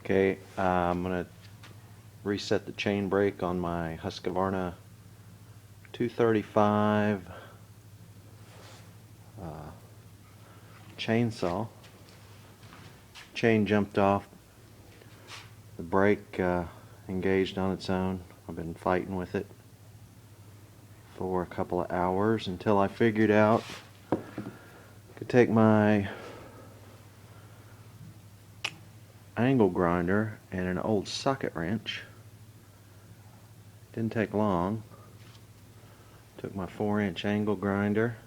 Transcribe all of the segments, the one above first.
Okay, I'm going to reset the chain brake on my Husqvarna 235 chainsaw. Chain jumped off, the brake engaged on its own. I've been fighting with it for a couple of hours until I figured out I could take my angle grinder and an old socket wrench. Didn't take long. Took my 4-inch angle grinder,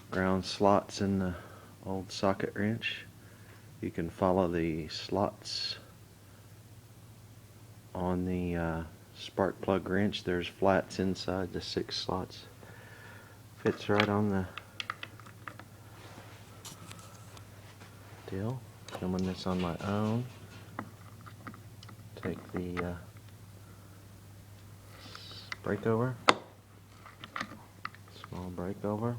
ground slots in the old socket wrench. You can follow the slots on the spark plug wrench. There's flats inside the 6 slots. Fits right on the deal. Filming this on my own. Take the brake over. Small brake over.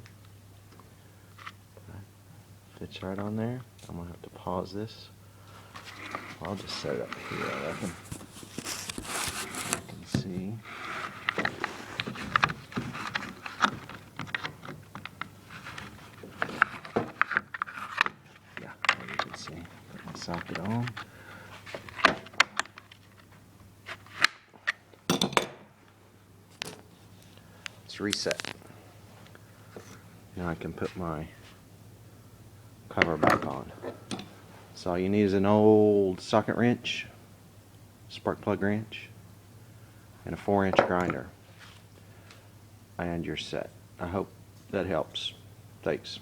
Fits right on there. I'm gonna have to pause this. I'll just set it up here, I reckon. You can see. Yeah, there you can see. Put my socket on. It's reset. Now I can put my cover back on. So all you need is an old socket wrench, spark plug wrench, and a 4-inch grinder. And you're set. I hope that helps. Thanks.